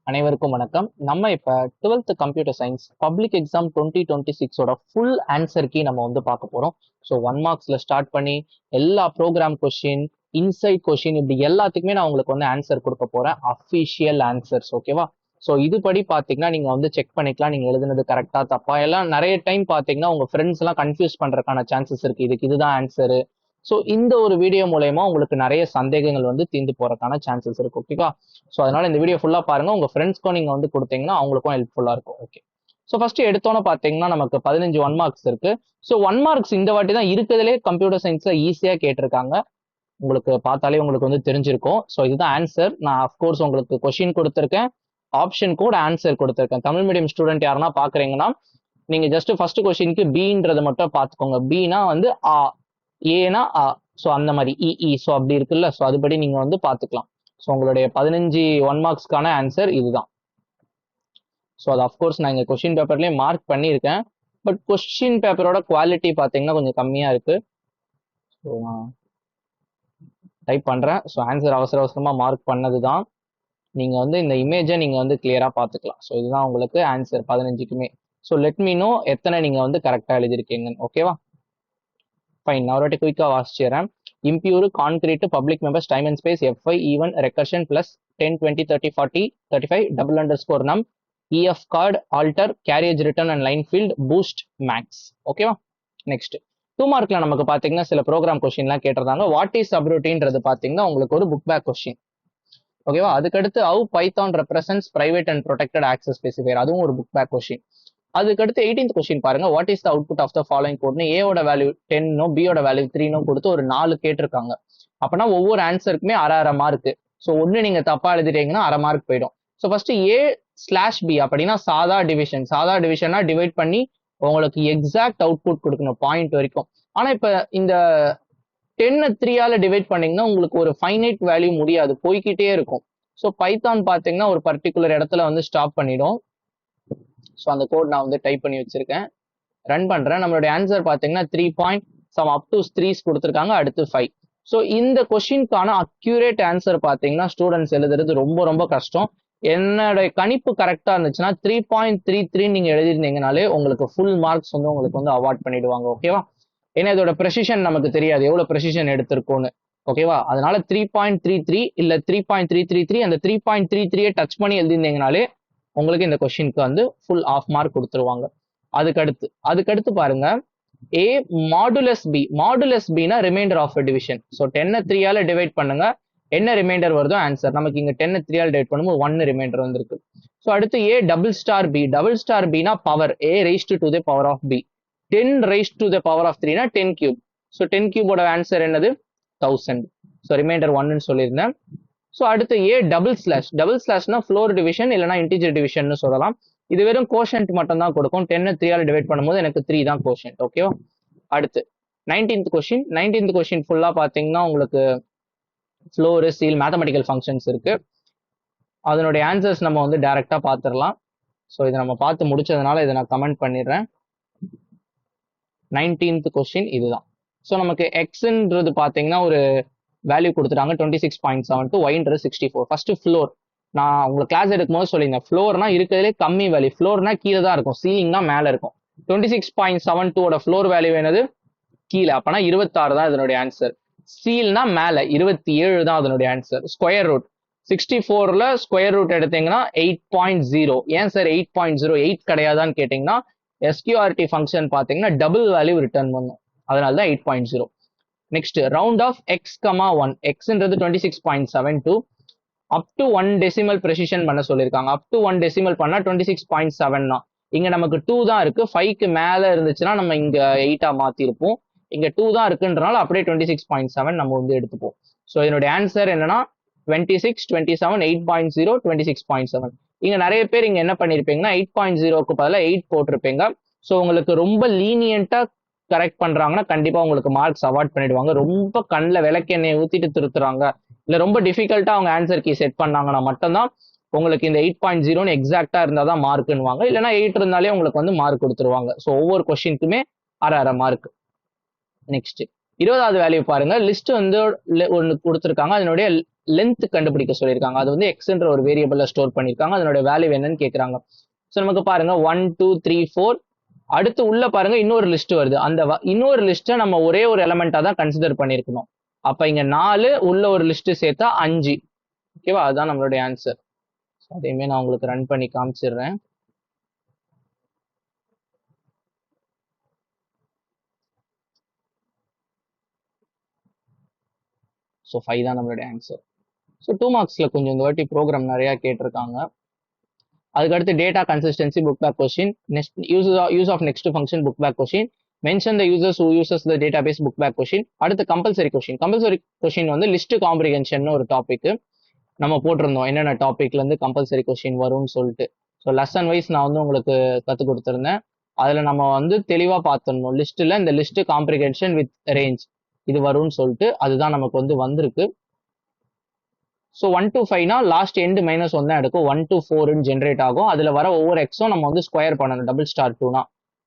அனைவருக்கும் வணக்கம். நம்ம இப்ப 12th computer science public exam 2026ஓட ஃபுல் ஆன்சர் கீ நம்ம வந்து பார்க்க போறோம். ஸோ 1 மார்க்ஸ்ல ஸ்டார்ட் பண்ணி எல்லா ப்ரோக்ராம் கொஸ்டின், இன்சைட் கொஸ்டின் இப்படி எல்லாத்துக்குமே நான் உங்களுக்கு வந்து ஆன்சர் கொடுக்க போறேன். அஃபிஷியல் ஆன்சர்ஸ், ஓகேவா? ஸோ இதுபடி பார்த்தீங்கன்னா நீங்க வந்து செக் பண்ணிக்கலாம், நீங்க எழுதுனது கரெக்டா தப்பா. எல்லாம் நிறைய டைம் பார்த்தீங்கன்னா உங்க ஃப்ரெண்ட்ஸ் எல்லாம் கன்ஃபியூஸ் பண்றதுக்கான சான்சஸ் இருக்கு. இதுக்கு இதுதான் ஆன்சரு. ஸோ இந்த ஒரு வீடியோ மூலயமா உங்களுக்கு நிறைய சந்தேகங்கள் வந்து தீர்ந்து போறதுக்கான சான்சஸ் இருக்கு, ஓகேவா? ஸோ அதனால இந்த வீடியோ ஃபுல்லா பாருங்க. உங்க ஃப்ரெண்ட்ஸ்க்கும் நீங்க வந்து கொடுத்தீங்கன்னா அவங்களுக்கும் ஹெல்ப்ஃபுல்லா இருக்கும். ஓகே, ஸோ ஃபர்ஸ்ட் எடுத்தோன்னு பார்த்தீங்கன்னா நமக்கு 15 1 மார்க்ஸ் இருக்கு. ஸோ 1 மார்க்ஸ் இந்த வாட்டி தான் இருக்கிறதுலே கம்ப்யூட்டர் சயின்ஸ்ல ஈஸியா கேட்டிருக்காங்க. உங்களுக்கு பார்த்தாலே உங்களுக்கு வந்து தெரிஞ்சிருக்கும். ஸோ இதுதான் ஆன்சர். நான் அஃப்கோர்ஸ் உங்களுக்கு கொஸ்டின் கொடுத்துருக்கேன், ஆப்ஷன் கூட ஆன்சர் கொடுத்துருக்கேன். தமிழ் மீடியம் ஸ்டூடெண்ட் யாருன்னா பாக்குறீங்கன்னா நீங்க ஜஸ்ட் ஃபர்ஸ்ட் கொஸ்டினுக்கு பின்றதை மட்டும் பார்த்துக்கோங்க. பினா வந்து ஆ, ஏனா ஆ, ஸோ அந்த மாதிரி இஇ, ஸோ அப்படி இருக்குல்ல, ஸோ அதுபடி நீங்க வந்து பார்த்துக்கலாம். ஸோ உங்களுடைய 15 1 மார்க்ஸ்க்கான ஆன்சர் இதுதான். ஸோ அது அஃப்கோர்ஸ் நான் இங்கே கொஸ்டின் பேப்பர்லேயே மார்க் பண்ணியிருக்கேன். பட் கொஸ்டின் பேப்பரோட குவாலிட்டி பார்த்தீங்கன்னா கொஞ்சம் கம்மியாக இருக்கு. ஸோ நான் டைப் பண்ணுறேன். ஸோ ஆன்சர் அவசர அவசரமாக மார்க் பண்ணது தான். நீங்கள் வந்து இந்த இமேஜை நீங்கள் வந்து கிளியராக பார்த்துக்கலாம். ஸோ இதுதான் உங்களுக்கு ஆன்சர் 15க்குமே. ஸோ லெட் மீ நோ எத்தனை நீங்கள் வந்து கரெக்டாக எழுதியிருக்கீங்கன்னு, ஓகேவா? ஃபைன், நான் ஒரு குயிக்காக வாசிச்சிடுறேன். impure, concrete, public members, time and space, fi, even, recursion, plus 10, 20, 30, 40, 35, double underscore num, ef card, alter, carriage return and line field, boost, max. ஓகேவா? நெக்ஸ்ட் 2 மார்க்ல நமக்கு பாத்தீங்கன்னா சில ப்ரோக்ராம் கொஸ்டின்லாம் கேட்டிருந்தாங்க. வாட் இஸ் சப்ரூட்டின்றது பாத்தீங்கன்னா உங்களுக்கு ஒரு புக் பேக் கொஸ்டின், ஓகேவா? அதுக்கடுத்து how python represents private and protected access specifier, அதுவும் ஒரு புக் பேக் கொஸ்டின். அதுக்கடுத்து 18th கொஸ்டின் பாருங்க. What is the output of the following கோட்னு ஏவோட வேல்யூ 10நோ பியோட வேல்யூ 3நோ கொடுத்து ஒரு 4 கேட்டிருக்காங்க. அப்பனா ஒவ்வொரு ஆன்சருக்குமே அரை மார்க். ஸோ ஒன்று நீங்க தப்பா எழுதிட்டீங்கன்னா அரை மார்க் போயிடும். ஸோ ஃபர்ஸ்ட் A/B அப்படின்னா சாதா டிவிஷன். சாதா டிவிஷனா டிவைட் பண்ணி உங்களுக்கு எக்ஸாக்ட் அவுட்புட் கொடுக்கணும் பாயிண்ட் வரைக்கும். ஆனா இப்ப இந்த 10 3ஆல டிவைட் பண்ணீங்கன்னா உங்களுக்கு ஒரு ஃபைனைட் வேல்யூ முடியாது, போய்கிட்டே இருக்கும். ஸோ பைத்தான் பாத்தீங்கன்னா ஒரு பர்டிகுலர் இடத்துல வந்து ஸ்டாப் பண்ணிடும். ஸோ அந்த கோட் நான் வந்து டைப் பண்ணி வச்சிருக்கேன், ரன் பண்றேன். நம்மளுடைய ஆன்சர் பாத்தீங்கன்னா 3 பாயிண்ட் சம் அப் டு 3 கொடுத்துருக்காங்க, அடுத்து 5. ஸோ இந்த கொஸ்டினுக்கான அக்யூரேட் ஆன்சர் பாத்தீங்கன்னா ஸ்டூடெண்ட்ஸ் எழுதுறது ரொம்ப ரொம்ப கஷ்டம். என்னுடைய கணிப்பு கரெக்டா இருந்துச்சுன்னா 3.33 நீங்க எழுதிருந்தீங்கனாலே உங்களுக்கு ஃபுல் மார்க்ஸ் வந்து உங்களுக்கு வந்து அவார்ட் பண்ணிடுவாங்க, ஓகேவா? ஏன்னா இதோட ப்ரெசிஷன் நமக்கு தெரியாது, எவ்வளவு ப்ரெசிஷன் எடுத்திருக்கோன்னு, ஓகேவா? அதனால 3.33 இல்ல 3.333 அந்த 3.33 டச் பண்ணி எழுதிருந்தீங்கனாலே உங்களுக்கு இந்த கொஸ்டினுக்கு வந்து ஃபுல் ஆஃப் மார்க் கொடுத்துருவாங்க. அதுக்கடுத்து பாருங்க, A மாடுலஸ் B. மாடுலஸ் பினா ரிமைண்டர் ஆஃப் டிவிஷன். ஸோ 10 3ஆல டிவைட் பண்ணுங்க, என்ன ரிமைண்டர் வருதோ ஆன்சர். நமக்கு இங்க 10 3ஆல டிவைட் பண்ணும்போது 1 ரிமைண்டர் வந்திருக்கு. ஸோ அடுத்து A double star B. Double star Bina power, A raised to the power of B. 10 raised to the power of 3னா 10 கியூப். ஸோ 10 கியூபோட ஆன்சர் என்னது? 1000. ஸோ ரிமைண்டர் 1ன்னு சொல்லியிருந்தேன். ஸோ அடுத்து A டபுள் ஸ்லாஷ். டபுள் ஸ்லாஷ்னா floor division இல்லைனா integer division சொல்லலாம். இது வெறும் கோஷன்ட் மட்டும் தான் கொடுக்கும். 10 3ஆல டிவைட் பண்ணும்போது எனக்கு 3 தான் கோஷன்ட், ஓகேவா? அடுத்து 19th கொஸ்டின். 19th கொஸ்டின் ஃபுல்லா பாத்தீங்கன்னா உங்களுக்கு ஃப்ளோர், சீல், மேத்தமெட்டிக்கல் ஃபங்க்ஷன்ஸ் இருக்கு. அதனுடைய ஆன்சர்ஸ் நம்ம வந்து டைரக்டா பாத்துடலாம். ஸோ இதை நம்ம பார்த்து முடிச்சதுனால இதை நான் கமெண்ட் பண்ணிடுறேன். 19th கொஸ்டின் இதுதான். ஸோ நமக்கு எக்ஸ்ன்றது பாத்தீங்கன்னா ஒரு வேல்யூ கொடுத்துட்டாங்க 26.72, ஒய்ன்றது 64. First floor. நான் உங்களுக்கு கிளாஸ் எடுக்கும்போது சொல்லியிருந்தேன், ஃப்ளோர்னா இருக்கிறதுலே கம்மி வேல்யூ. ஃப்ளோர்னா கீழே தான் இருக்கும், சீலிங்னா மேல இருக்கும். 26.72ஓட ஃப்ளோர் வேல்யூ என்னது? கீழே. அப்பனா 26 தான் இதனுடைய ஆன்சர். சீல்னா மேல, 27 தான் அதனுடைய ஆன்சர். ஸ்கொயர் ரூட் 64ல ஸ்கொயர் ரூட் எடுத்தீங்கன்னா 8.0. ஏன் சார் 8.0? 8 கிடையாதான்னு கேட்டீங்கன்னா எஸ்கியூஆர்டி ஃபங்க்ஷன் பாத்தீங்கன்னா டபுள் வேல்யூ ரிட்டர்ன் பண்ணும், அதனால தான் 8.0. Next round off x comma 1. எக்ஸ்ன்றது 26.72. அப் டு 1 டெசிமல் ப்ரெசிஷன் பண்ண சொல்லியிருக்காங்க. அப் டு 1 டெசிமல் பண்ணா 26.7 தான். இங்க நமக்கு 2 தான் இருக்கு. 5க்கு மேல இருந்துச்சுன்னா நம்ம இங்க 8ஆ மாத்திருப்போம். இங்க 2 தான் இருக்குன்றனால அப்படியே 26.7 நம்ம வந்து எடுத்துப்போம். ஸோ இதனுடைய ஆன்சர் என்னன்னா 26, 27, 8.0, 26.7. இங்க நிறைய பேர் இங்க என்ன பண்ணிருப்பீங்கன்னா 8.0க்கு பதிலாக 8 போட்டிருப்பீங்க. ஸோ உங்களுக்கு ரொம்ப லீனியன்ட்டா கரெக்ட் பண்றாங்கன்னா கண்டிப்பா உங்களுக்கு மார்க்ஸ் அவார்ட் பண்ணிடுவாங்க. ரொம்ப கண்ணில் விளக்கெண்ணெய் ஊத்திட்டு திருத்துறாங்க, இல்ல ரொம்ப டிஃபிகல்ட்டா அவங்க ஆன்சர் கீ செட் பண்ணாங்கன்னா மட்டும்தான் உங்களுக்கு இந்த 8.0ன்னு எக்ஸாக்டா இருந்தாதான் மார்க்குன்னுவாங்க. இல்லைன்னா 8 இருந்தாலே உங்களுக்கு வந்து மார்க் கொடுத்துருவாங்க. ஸோ ஒவ்வொரு கொஸ்டினுக்குமே அரை மார்க். நெக்ஸ்ட் 20வது வேல்யூ பாருங்க, லிஸ்ட் வந்து ஒன்று கொடுத்துருக்காங்க, அதனுடைய லென்த் கண்டுபிடிக்க சொல்லியிருக்காங்க. அது வந்து எக்ஸ்ன்ற ஒரு வேரியபிள்ல ஸ்டோர் பண்ணியிருக்காங்க, அதனுடைய வேல்யூ என்னன்னு கேட்குறாங்க. ஸோ நமக்கு பாருங்க 1 2 3 4 அடுத்து உள்ள பாருங்க இன்னொரு லிஸ்ட் வருது. அந்த இன்னொரு லிஸ்ட்டை நம்ம ஒரே ஒரு எலமெண்டா தான் கன்சிடர் பண்ணியிருக்கணும். அப்ப இங்க 4 உள்ள ஒரு லிஸ்ட் சேர்த்தா 5. ஓகேவா, அதுதான் நம்மளுடைய ஆன்சர். அதையுமே நான் உங்களுக்கு ரன் பண்ணி காமிச்சிடுறேன். ஸோ 5 தான் நம்மளுடைய ஆன்சர். ஸோ 2 மார்க்ஸ்ல கொஞ்சம் இந்த வாட்டி ப்ரோக்ராம் நிறைய கேட்டிருக்காங்க. அதுக்கடுத்து data consistency book back question, next use of next function book back question, mention the users who uses the database book back question. அடுத்து கம்பல்சரி கொஸ்டின். கம்பல்சரி கொஸ்டின் வந்து லிஸ்ட் காம்ப்ரிஹென்ஷன் ஒரு topic நம்ம போட்டிருந்தோம், என்னென்ன டாபிக்ல இருந்து கம்பல்சரி கொஸ்டின் வரும்னு சொல்லிட்டு. ஸோ லெசன் வைஸ் நான் வந்து உங்களுக்கு கற்றுக் கொடுத்துருந்தேன். அதுல நம்ம வந்து தெளிவா பார்த்துடணும், லிஸ்ட்ல இந்த லிஸ்ட் காம்ப்ரிஹென்ஷன் வித் ரேஞ்ச் இது வரும்னு சொல்லிட்டு. அதுதான் நமக்கு வந்து வந்திருக்கு. ஸோ 1 to 5னா லாஸ்ட் எண்டு -1 தான் எடுக்கும். 1 to 4 ஜென்ரேட் ஆகும். அதுல வர ஒவ்வொரு எக்ஸும் நம்ம வந்து ஸ்கொயர் பண்ணணும், டபுள் ஸ்டார் 2னா.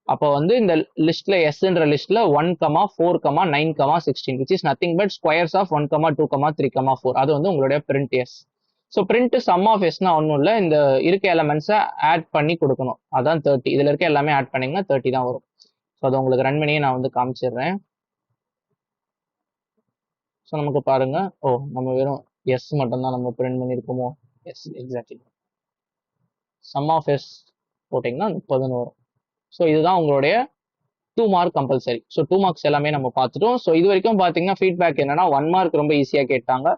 அப்போ வந்து இந்த லிஸ்ட்ல எஸ்ன்ற லிஸ்ட்ல 1, 4, 9, 16 which is nothing but squares of 1, 2, 3, 4. அது வந்து உங்களுடைய print s. So print sum of எஸ்னா ஒன்றும் இல்லை, இந்த இருக்க எலமெண்ட்ஸை ஆட் பண்ணி கொடுக்கணும். அதான் 30. இதுல இருக்க எல்லாமே ஆட் பண்ணீங்கன்னா 30 தான் வரும். ஸோ அதை உங்களுக்கு ரன் பண்ணியே நான் வந்து காமிச்சிடுறேன். ஸோ நமக்கு பாருங்க, நம்ம வெறும் எஸ் மட்டும் தான் நம்ம பிரிண்ட் பண்ணியிருக்கோமோ. Yes exactly. Sum of s போட்டிங்கன்னா 30 வரும். ஸோ இதுதான் உங்களுடைய 2 மார்க் கம்பல்சரி. ஸோ 2 மார்க்ஸ் எல்லாமே நம்ம பார்த்துட்டோம். ஸோ இது வரைக்கும் பார்த்தீங்கன்னா ஃபீட்பேக் என்னன்னா 1 மார்க் ரொம்ப ஈஸியாக கேட்டாங்க.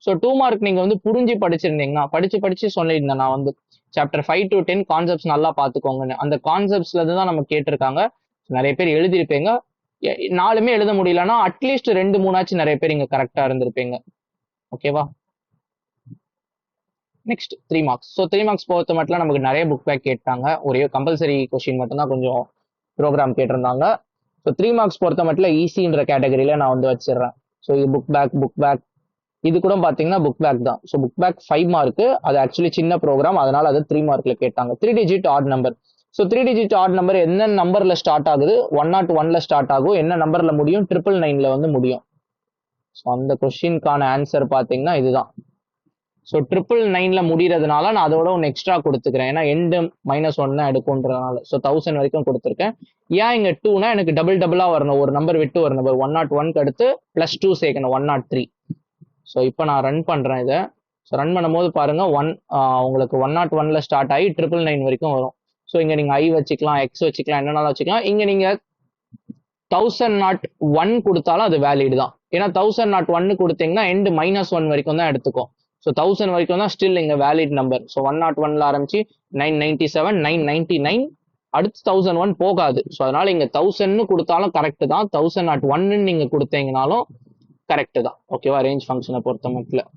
ஸோ 2 மார்க் நீங்க வந்து புரிஞ்சு படிச்சிருந்தீங்கன்னா, படிச்சு சொல்லியிருந்தேன் நான் வந்து சாப்டர் 5 to 10 கான்செப்ட்ஸ் நல்லா பார்த்துக்கோங்கன்னு. அந்த கான்செப்ட்ஸ்ல தான் நம்ம கேட்டிருக்காங்க. நிறைய பேர் எழுதியிருப்பீங்க. 4மே எழுத முடியலன்னா அட்லீஸ்ட் 2 3 நிறைய பேர் இங்க கரெக்டா இருந்திருப்பீங்க. ஓகேவா. Next 3 marks. ஸோ 3 மார்க்ஸ் பொறுத்த மட்டும் நமக்கு நிறைய புக் பேக் கேட்டாங்க. ஒரே கம்பல்சரி கொஸ்டின் மட்டும் தான் கொஞ்சம் ப்ரோக்ராம் கேட்டிருந்தாங்க. ஸோ 3 மார்க்ஸ் பொறுத்த மட்டும் ஈஸின்ற கேட்டகரியில நான் வந்து வச்சிடுறேன். ஸோ இது புக் பேக் இது கூட பாத்தீங்கன்னா புக் பேக் தான். So book back 5 mark. அது ஆக்சுவலி சின்ன ப்ரோக்ராம், அதனால அது 3 மார்க்ல கேட்டாங்க. 3 digit odd number. So 3 digit odd number என்ன நம்பர்ல ஸ்டார்ட் ஆகுது? 101ல ஸ்டார்ட் ஆகும். என்ன நம்பர்ல முடியும்? 999ல வந்து முடியும். ஸோ அந்த கொஸ்டின்கான ஆன்சர் பாத்தீங்கன்னா இதுதான். ஸோ 999ல முடியறதுனால நான் அதோட ஒன்று எக்ஸ்ட்ரா கொடுத்துக்கிறேன். ஏன்னா எண்டு -1 தான் எடுக்கும்ன்றதுனால. ஸோ 1000 வரைக்கும் கொடுத்துருக்கேன். ஏன் இங்க 2னா எனக்கு டபுளா வரணும், ஒரு நம்பர் விட்டு ஒரு நம்பர் 101க்கு அடுத்து +2 சேர்க்கணும், 103. ஸோ இப்போ நான் ரன் பண்றேன் இதை. ஸோ ரன் பண்ணும்போது பாருங்க உங்களுக்கு 101ல ஸ்டார்ட் ஆகி 999 வரைக்கும் வரும். ஸோ இங்க நீங்க ஐ வச்சுக்கலாம், எக்ஸ் வச்சுக்கலாம், என்னன்னாலும் வச்சுக்கலாம். இங்க நீங்க 1001 கொடுத்தாலும் அது வேலிட் தான். ஏன்னா 1001 கொடுத்தீங்கன்னா எண்டு -1 வரைக்கும் தான் எடுத்துக்கும். ஸோ 1000 வரைக்கும் தான் ஸ்டில் இங்க வேலிட் நம்பர். ஸோ 101ல ஆரம்பிச்சு 997, 999 அடுத்து 1001 போகாது. ஸோ அதனால இங்க 1000 கொடுத்தாலும் கரெக்ட் தான், 1001 நீங்க கொடுத்தீங்கனாலும் கரெக்ட் தான். ஓகேவா, ரேஞ்ச் ஃபங்க்ஷனை பொறுத்த மட்டும்.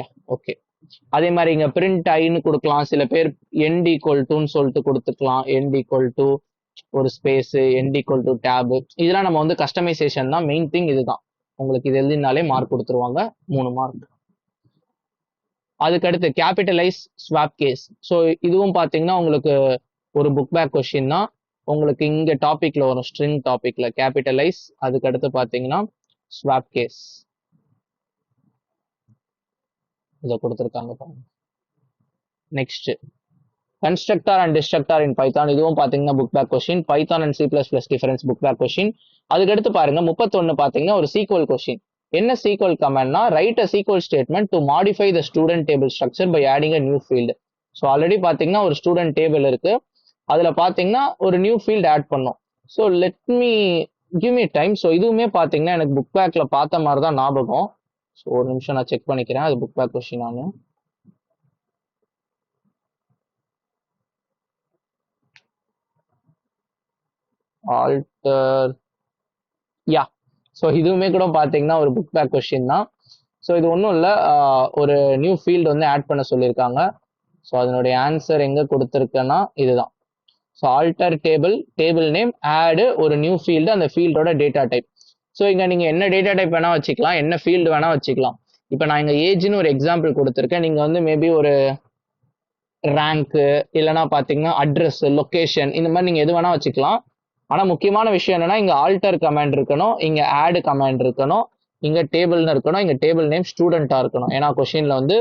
Yeah okay. அதே மாதிரி இங்க பிரிண்ட் ஐன்னு கொடுக்கலாம். சில பேர் எண்ட் ஈக்குவல் டுன்னு சொல்லிட்டு கொடுத்துக்கலாம். எண்ட் ஈக்குவல் டு ஒரு space, end equal to tab. இதெல்லாம் நம்ம வந்து கஸ்டமைசேஷன் தான். மெயின் திங் இதுதான். உங்களுக்கு இது எழுதினாலே மார்க் கொடுத்துருவாங்க, 3 மார்க். அதுக்கடுத்து கேபிட்டலைஸ் ஸ்வாப் கேஸ். ஸோ இதுவும் பார்த்தீங்கன்னா உங்களுக்கு ஒரு புக் பேக் கொஸ்டின் தான். உங்களுக்கு இங்க டாபிக்ல வரும், ஸ்ட்ரிங் டாபிக்ல கேபிட்டலைஸ். அதுக்கடுத்து பார்த்தீங்கன்னா ஸ்வாப் கேஸ் இதை கொடுத்துருக்காங்க. Next constructor and destructor in Python. இதுவும் பார்த்தீங்கன்னா book back question. Python and C++ difference book back question. அதுக்கடுத்து பாருங்க 31 பார்த்தீங்கன்னா ஒரு சீக்வல் கொஸ்டின். என்ன சீக்வல் கமெண்ட்னா, write a SQL statement to modify the student table structure by adding a new field. So already பார்த்தீங்கன்னா ஒரு ஸ்டூடெண்ட் டேபிள் இருக்கு, அதுல பார்த்தீங்கன்னா ஒரு நியூ ஃபீல்டு ஆட் பண்ணோம். So give me time. So இதுவுமே பார்த்தீங்கன்னா எனக்கு புக் பேக்ல பார்த்த மாதிரி தான் ஞாபகம். ஸோ ஒரு நிமிஷம் நான் செக் பண்ணிக்கிறேன், அது புக் பேக் கொஸ்டின் ஆனு. ஆல்டர் யா. ஸோ இதுவுமே கூட பார்த்தீங்கன்னா ஒரு புக் பேக் கொஸ்டின் தான். ஸோ இது ஒன்றும் இல்லை, ஒரு நியூ ஃபீல்டு வந்து ஆட் பண்ண சொல்லியிருக்காங்க. ஸோ அதனுடைய ஆன்சர் எங்க கொடுத்துருக்கேன்னா இதுதான். ஸோ ஆல்டர் டேபிள் நேம், ஆடு ஒரு நியூ ஃபீல்டு, அந்த ஃபீல்டோட டேட்டா டைப். ஸோ இங்க நீங்க என்ன டேட்டா டைப் வேணா வச்சுக்கலாம், என்ன ஃபீல்டு வேணா வச்சுக்கலாம். இப்போ நான் இங்க ஏஜ்னு ஒரு எக்ஸாம்பிள் கொடுத்துருக்கேன். நீங்க வந்து மேபி ஒரு ரேங்க்கு இல்லைன்னா பார்த்தீங்கன்னா அட்ரஸ், லொக்கேஷன், இந்த மாதிரி நீங்க எது வேணா வச்சுக்கலாம். ஆனா முக்கியமான விஷயம் என்னன்னா இங்க ஆல்டர் கமாண்ட் இருக்கணும், இங்க ஆட் கமாண்ட் இருக்கணும், இங்க டேபிள்னு இருக்கணும், இங்க டேபிள் நேம் ஸ்டூடெண்டா இருக்கணும். ஏன்னா கொஸ்டின்ல வந்து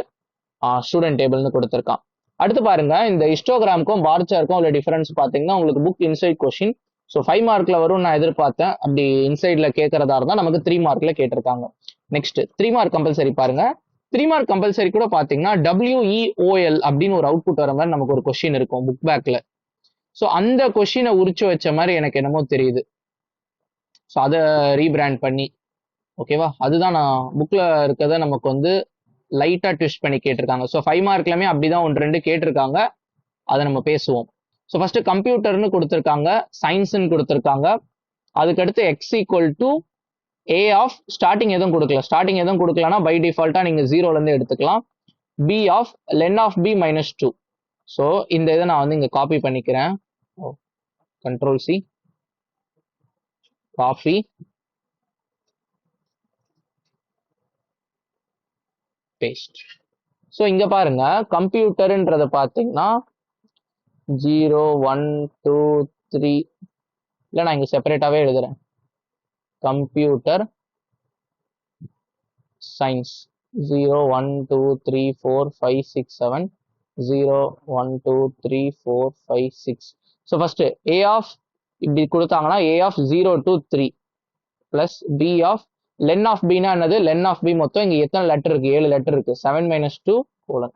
ஸ்டூடெண்ட் டேபிள்னு கொடுத்துருக்கான். அடுத்து பாருங்க, இந்த ஹிஸ்டோகிராமுக்கும் பார் சார்ட்க்கும் உள்ள டிஃபரன்ஸ் பாத்தீங்கன்னா உங்களுக்கு புக் இன்சைட் கொஸ்டின். ஸோ 5 மார்க்ல வரும் நான் எதிர்பார்த்தேன். அப்படி இன்சைட்ல கேட்கறதா இருந்தா நமக்கு 3 மார்க்ல கேட்டிருக்காங்க. நெக்ஸ்ட் 3 மார்க் கம்பல்சரி பாருங்க. 3 மார்க் கம்பல்சரி கூட பாத்தீங்கன்னா WEOL அப்படின்னு ஒரு அவுட்புட் வர மாதிரி நமக்கு ஒரு கொஸ்டின் இருக்கும் புக் பேக்ல. ஸோ அந்த கொஸ்டினை உரிச்சு வச்ச மாதிரி எனக்கு என்னமோ தெரியுது. ஸோ அதை ரீபிராண்ட் பண்ணி ஓகேவா, அதுதான் நான் புக்ல இருக்கிறத நமக்கு வந்து லைட்டா ட்விஸ்ட் பண்ணி கேட்டிருக்காங்க. ஸோ 5 மார்க்லயுமே அப்படிதான் 1-2 கேட்டிருக்காங்க. அதை நம்ம பேசுவோம். ஸோ ஃபர்ஸ்ட் கம்ப்யூட்டர்னு கொடுத்துருக்காங்க, சயின்ஸ்ன்னு கொடுத்துருக்காங்க. அதுக்கடுத்து x equal to a of starting எதுவும் கொடுக்கல. ஸ்டார்டிங் எதுவும் கொடுக்கலன்னா பை டிஃபால்ட்டா நீங்க 0ல இருந்து எடுத்துக்கலாம். B of len of b minus 2. So இந்த இதை நான் வந்து இங்க காப்பி பண்ணிக்கிறேன். Control C, copy, paste. So இங்க பாருங்க, கம்ப்யூட்டர்ன்றத பாத்தீங்கன்னா 0 1 2 3 இல்லை நான் இங்க செப்பரேட்டாவே எழுதுறேன். Computer science 0 1 2 3 4 5 6 7 0 1 2 3 4 5 6. So first a of இப்படி கொடுத்தாங்கன்னா a of 0 to 3 plus b of len of பின்னா என்னது, லென் ஆஃப் பி மொத்தம் இங்க எத்தனை லெட்டர் இருக்கு, 7 லெட்டர் இருக்கு. 7 மைனஸ் 2 கோலன்.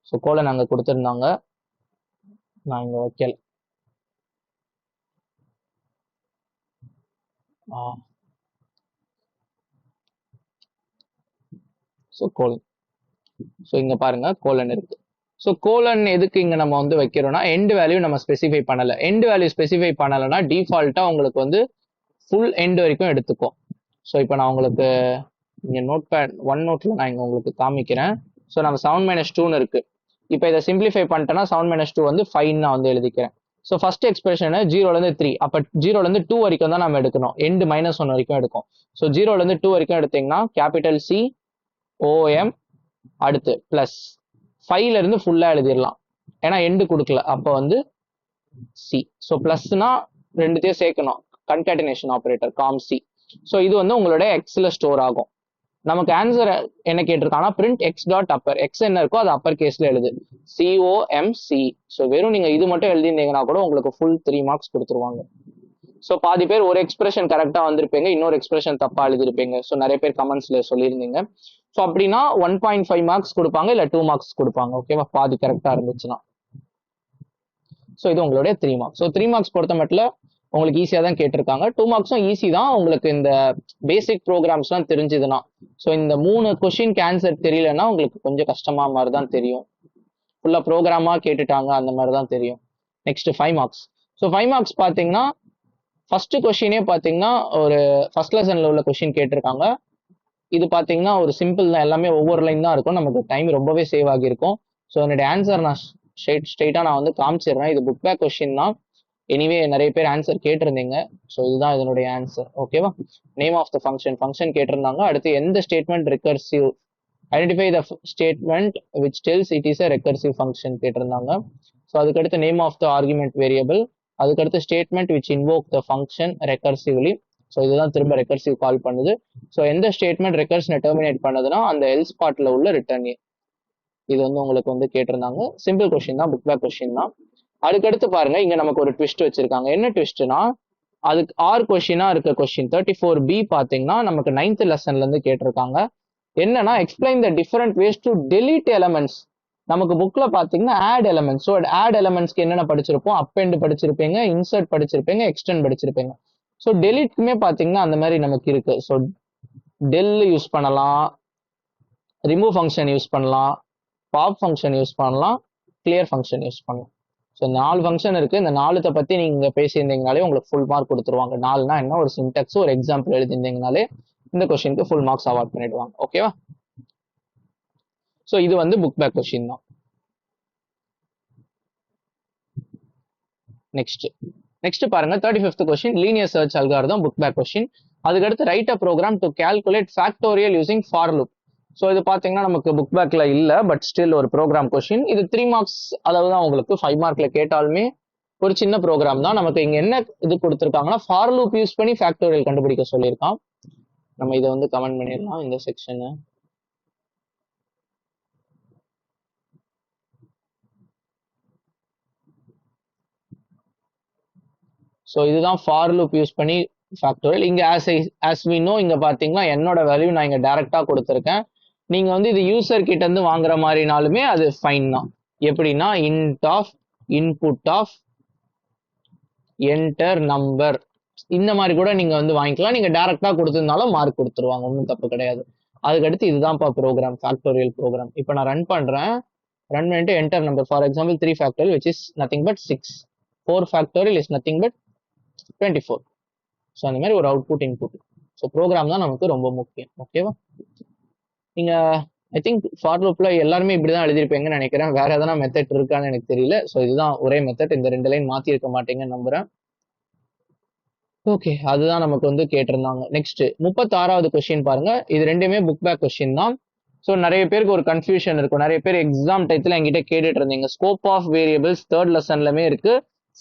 ஸோ கோலன் அங்க கொடுத்துருந்தாங்க, நான் இங்க வைக்கல. So colon. ஸோ இங்க பாருங்க கோலன் இருக்கு. ஸோ கோலன் எதுக்கு இங்க நம்ம வந்து வைக்கிறோம்னா எண்ட் வேல்யூ நம்ம ஸ்பெசிஃபை பண்ணல. எண்ட் வேல்யூ ஸ்பெசிஃபை பண்ணலைன்னா டிஃபால்ட்டா உங்களுக்கு வந்து ஃபுல் எண்ட் வரைக்கும் எடுத்துக்கும். ஸோ இப்போ நான் உங்களுக்கு இங்க நோட் பேட் ஒன் நோட்ல நான் இங்க உங்களுக்கு காமிக்கிறேன். ஸோ நம்ம 7 மைனஸ் 2ன்னு இருக்கு. இப்போ இதை சிம்பிளிஃபை பண்ணிட்டேன்னா 7 மைனஸ் 2 வந்து 5 நான் வந்து எழுதிக்கிறேன். ஸோ ஃபர்ஸ்ட் எக்ஸ்பிரஷன் 0ல இருந்து 3, அப்போ 0ல இருந்து 2 வரைக்கும் தான் நம்ம எடுக்கணும். எண்ட் -1 வரைக்கும் எடுக்கும். ஸோ 0ல இருந்து 2 வரைக்கும் எடுத்தீங்கன்னா கேபிட்டல் சி ஓஎம், அடுத்து பிளஸ் 5ல இருந்து ஃபுல்லா எழுதிடலாம், ஏன்னா எண்டு கொடுக்கல. அப்போ வந்து சி. ஸோ பிளஸ்னா ரெண்டுத்தையும் சேர்க்கணும், கன்கேட்டினேஷன் ஆபரேட்டர் காம் சி. ஸோ இது வந்து உங்களோட எக்ஸ்ல ஸ்டோர் ஆகும். நமக்கு ஆன்சர் என்ன கேட்டிருக்காங்கன்னா print x dot upper, x என்ன இருக்கோ அது அப்பர் கேஸ்ல எழுது, COMC. ஸோ வெறும் நீங்க இது மட்டும் எழுதிருந்தீங்கன்னா கூட உங்களுக்கு ஃபுல் 3 மார்க்ஸ் கொடுத்துருவாங்க. ஸோ பாதி பேர் ஒரு எக்ஸ்பிரஷன் கரெக்டா வந்திருப்பீங்க, இன்னொரு எக்ஸ்பிரஷன் தப்பா எழுதிருப்பீங்க. ஸோ நிறைய பேர் கமெண்ட்ஸ்ல சொல்லியிருந்தீங்க. ஸோ அப்படின்னா 1.5 மார்க்ஸ் கொடுப்பாங்க, இல்ல 2 மார்க்ஸ் கொடுப்பாங்க. ஓகேவா, பாதி கரெக்டா இருந்துச்சுன்னா. ஸோ இது உங்களுடைய 3 மார்க்ஸ். ஸோ 3 மார்க்ஸ் பொறுத்த மட்டும் உங்களுக்கு ஈஸியா தான் கேட்டிருக்காங்க. 2 மார்க்ஸும் ஈஸி தான் உங்களுக்கு இந்த பேசிக் ப்ரோக்ராம்ஸ்லாம் தெரிஞ்சுதுன்னா. ஸோ இந்த 3 கொஸ்டின் ஆன்சர் தெரியலன்னா உங்களுக்கு கொஞ்சம் கஷ்டமா மாதிரி தான் தெரியும். ஃபுல்லா ப்ரோக்ராமா கேட்டுட்டாங்க அந்த மாதிரி தான் தெரியும். Next 5 marks. ஸோ 5 மார்க்ஸ் பாத்தீங்கன்னா ஃபர்ஸ்ட் கொஸ்டினே பாத்தீங்கன்னா ஒரு ஃபர்ஸ்ட் லெசன்ல உள்ள கொஸ்டின் கேட்டிருக்காங்க. இது பாத்தீங்கன்னா ஒரு சிம்பிள் தான், எல்லாமே ஒவ்வொரு லைன் தான் இருக்கும். நமக்கு டைம் ரொம்பவே சேவ் ஆகியிருக்கும். ஸோ என்னுடைய ஆன்சர் நான் ஸ்ட்ரெயிட்டா நான் வந்து காமிச்சிடுறேன். இது புக் பேக் கொஸ்டின் தான். எனிவே நிறைய பேர் ஆன்சர் கேட்டிருந்தீங்க. ஸோ இதுதான் இதனுடைய ஆன்சர். ஓகேவா, நேம் ஆஃப் த ஃபங்க்ஷன் கேட்டிருந்தாங்க. அடுத்து எந்த statement recursive, identify the statement which tells it is a recursive function கேட்டிருந்தாங்க. ஸோ அதுக்கடுத்து name of the argument variable, அதுக்கடுத்து statement which invoke the function recursively. So இதுதான் திரும்ப ரெக்கர்சிவ் கால் பண்ணுது. ஸோ எந்த ஸ்டேட்மெண்ட் ரெக்கர்ஷனை டெர்மினேட் பண்ணுதுன்னா அந்த எல்ஸ் பார்ட்ல உள்ள ரிட்டர்ன். இது வந்து உங்களுக்கு வந்து கேட்டிருந்தாங்க. சிம்பிள் கொஸ்டின் தான், புக் பேக் கொஸ்டின் தான். அதுக்கடுத்து பாருங்க, இங்க நமக்கு ஒரு ட்விஸ்ட் வச்சிருக்காங்க. என்ன ட்விஸ்ட்னா, அதுக்கு ஆர் கொஸ்டினா இருக்க கொஸ்டின் 34B பாத்தீங்கன்னா நமக்கு 9th லெசன்ல இருந்து கேட்டிருக்காங்க. என்னன்னா explain the different ways to delete elements. நமக்கு புக்ல பாத்தீங்கன்னா ஆட் எலமெண்ட்ஸ். ஸோ ஆட் எலமெண்ட்ஸ்க்கு என்னென்ன படிச்சிருப்போம், அப்பெண்ட் படிச்சிருப்பீங்க, இன்சர்ட் படிச்சிருப்பீங்க, எக்ஸ்டெண்ட் படிச்சிருப்பீங்க. ஸோ டெலீட்க்குமே பாத்தீங்கன்னா அந்த மாதிரி நமக்கு இருக்கு. ஸோ டெல் யூஸ் பண்ணலாம், ரிமூவ் ஃபங்க்ஷன் யூஸ் பண்ணலாம், பாப் ஃபங்க்ஷன் யூஸ் பண்ணலாம், கிளியர் ஃபங்க்ஷன் யூஸ் பண்ணலாம். ஸோ 4 ஃபங்க்ஷன் இருக்கு. இந்த 4த்தை பத்தி நீங்க பேசியிருந்தீங்கனாலே உங்களுக்கு ஃபுல் மார்க் கொடுத்துருவாங்க. 4னா என்ன, ஒரு சின்டெக்ஸ் ஒரு எக்ஸாம்பிள் எழுதியிருந்தீங்கனாலே இந்த கொஸ்டினுக்கு ஃபுல் மார்க்ஸ் அவார்ட் பண்ணிடுவாங்க. ஓகேவா, ஸோ இது வந்து புக் பேக் கொஸ்டின் தான். நெக்ஸ்ட் பாருங்க 35th question, linear search algorithm, book back question. அதுக்கடுத்து write a program to calculate factorial using for loop. So இது பாத்தீங்கன்னா நமக்கு புக் பேக்ல இல்ல, பட் ஸ்டில் ஒரு ப்ரோக்ராம் கொஸ்டின். இது 3 மார்க்ஸ் அளவு தான் உங்களுக்கு. 5 மார்க்ல கேட்டாலுமே ஒரு சின்ன ப்ரோக்ராம் தான். நமக்கு இங்க என்ன இது கொடுத்துருக்காங்கன்னா ஃபார் லூப் யூஸ் பண்ணி ஃபேக்டோரியல் கண்டுபிடிக்க சொல்லியிருக்கான். நம்ம இதை வந்து கமெண்ட் பண்ணிடலாம் இந்த செக்ஷன். ஸோ இதுதான் ஃபார் லூப் யூஸ் பண்ணி ஃபேக்டோரியல். இங்க ஆஸ் வி நோ இங்க பாத்தீங்கன்னா என்னோட வேல்யூ நான் இங்க டைரக்டா கொடுத்துருக்கேன். நீங்க வந்து இது யூசர் கிட்ட இருந்து வாங்குற மாதிரினாலுமே அது ஃபைன் தான். எப்படின்னா int of input of enter number இந்த மாதிரி கூட நீங்க வந்து வாங்கிக்கலாம். நீங்க டைரக்டா கொடுத்திருந்தாலும் மார்க் கொடுத்துருவாங்க, ஒன்றும் தப்பு கிடையாது. அதுக்கடுத்து இதுதான்ப்பா ப்ரோக்ராம், ஃபேக்டோரியல் ப்ரோக்ராம். இப்போ நான் ரன் பண்றேன். ரன் பண்ணிட்டு enter number, for example 3 factorial which is nothing but 6, 4 factorial is nothing but 24. So அந்த மாதிரி ஒரு அவுட்புட் இன்புட். ஸோ ப்ரோக்ராம் தான் நமக்கு ரொம்ப முக்கியம். ஓகேவா? நீங்க ஐ திங்க் ஃபார் லூப்ல எல்லாருமே இப்படிதான் எழுதிருப்பீங்கன்னு நினைக்கிறேன். வேற எதனா மெத்தட் இருக்கான்னு எனக்கு தெரியல. ஸோ இதுதான் ஒரே மெத்தட். இந்த 2 லைன் மாத்தி இருக்க மாட்டீங்கன்னு நம்புறேன். ஓகே, அதுதான் நமக்கு வந்து கேட்டிருந்தாங்க. நெக்ஸ்ட் 36வது கொஸ்டின் பாருங்க. இது ரெண்டுமே புக் பேக் கொஸ்டின் தான். ஸோ நிறைய பேருக்கு ஒரு கன்ஃபியூஷன் இருக்கும். நிறைய பேர் எக்ஸாம் டைத்துல என்கிட்ட கேட்டுட்டு இருந்தீங்க. ஸ்கோப் ஆஃப் வேரியபிள்ஸ் 3rd லெசன்லமே இருக்கு,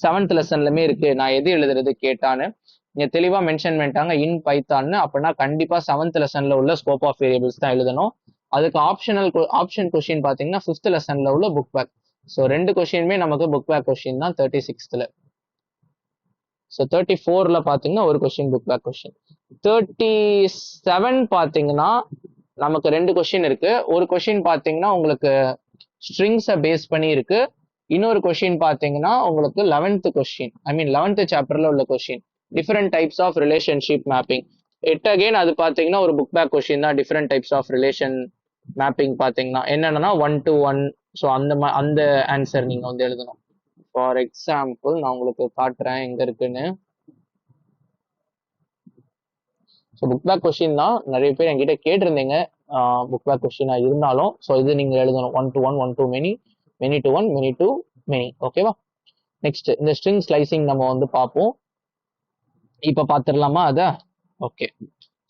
7th லெசன்லமே இருக்கு. நான் எது எழுதுறது கேட்டான்னு இங்க தெளிவா மென்ஷன் பண்ணிட்டாங்க இன் பைத்தான்னு. அப்படின்னா கண்டிப்பா 7th லெசன்ல உள்ள ஸ்கோப் ஆஃப் வேரியபிள்ஸ் தான் எழுதணும். அதுக்கு ஆப்ஷன் கொஸ்டின் பாத்தீங்கன்னா 5th லெசன்ல உள்ள புக் பேக். ஸோ 2 கொஸ்டினுமே நமக்கு புக் பேக் கொஸ்டின் தான் 36th. ஸோ 34ல பாத்தீங்கன்னா ஒரு கொஸ்டின் புக் பேக் கொஸ்டின். 37 பாத்தீங்கன்னா நமக்கு 2 கொஸ்டின் இருக்கு. ஒரு கொஸ்டின் பாத்தீங்கன்னா உங்களுக்கு ஸ்ட்ரிங்ஸை பேஸ் பண்ணி இருக்கு. இன்னொரு கொஸ்டின் பாத்தீங்கன்னா உங்களுக்கு 11th கொஸ்டின், ஐ மீன் 11th சாப்டர்ல உள்ள question, different types of relationship mapping. Again அது பாத்தீங்கன்னா ஒரு புக் பேக் கொஸ்டின் தான். Different types of relation mapping பாத்தீங்கன்னா என்னன்னா 1 to 1. ஸோ அந்த ஆன்சர் நீங்க வந்து எழுதணும். ஃபார் எக்ஸாம்பிள் நான் உங்களுக்கு காட்டுறேன் எங்க இருக்குன்னு. ஸோ புக் பேக் கொஸ்டின் தான். நிறைய பேர் என்கிட்ட கேட்டிருந்தீங்க புக் பேக் கொஸ்டினா இருந்தாலும். ஸோ இது நீங்க எழுதணும் 1 to 1, 1 to many, many to 1, many to many. ஓகேவா? நெக்ஸ்ட் இந்த ஸ்ட்ரிங் ஸ்லைசிங் நம்ம வந்து பார்ப்போம். இப்ப பாத்துடலாமா அத? ஓகே.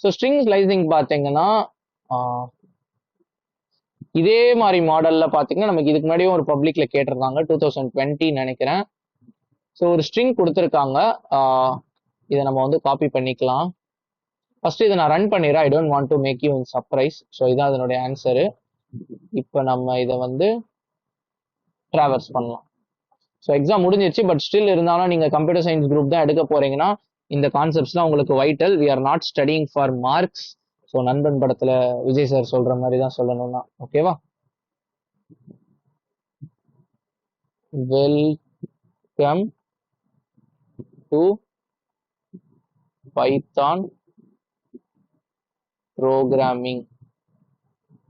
ஸோ ஸ்ட்ரிங் ஸ்லைசிங் பாத்தீங்கன்னா இதே மாதிரி மாடல்ல பாத்தீங்கன்னா நமக்கு இதுக்கு முன்னாடியும் ஒரு பப்ளிக்ல கேட்டிருந்தாங்க 2020 நினைக்கிறேன். ஸோ ஒரு ஸ்ட்ரிங் கொடுத்துருக்காங்க. இதை நம்ம வந்து காப்பி பண்ணிக்கலாம். ஃபர்ஸ்ட் இதை நான் ரன் பண்ணிடுறேன். I don't want to make you in surprise. So இதான் அதனுடைய ஆன்சரு. இப்போ நம்ம இதை வந்து டிராவர்ஸ் பண்ணலாம். ஸோ எக்ஸாம் முடிஞ்சிருச்சு. பட் ஸ்டில் இருந்தாலும் நீங்க கம்ப்யூட்டர் சயின்ஸ் குரூப் தான் எடுக்க போறீங்கன்னா இந்த கான்செப்ட்ஸ்லாம் உங்களுக்கு vital. We are not studying for marks. So Nanban படத்துல விஜய் சார் சொல்ற மாதிரி தான் சொல்லணும்னா. ஓகேவா? Welcome to Python programming.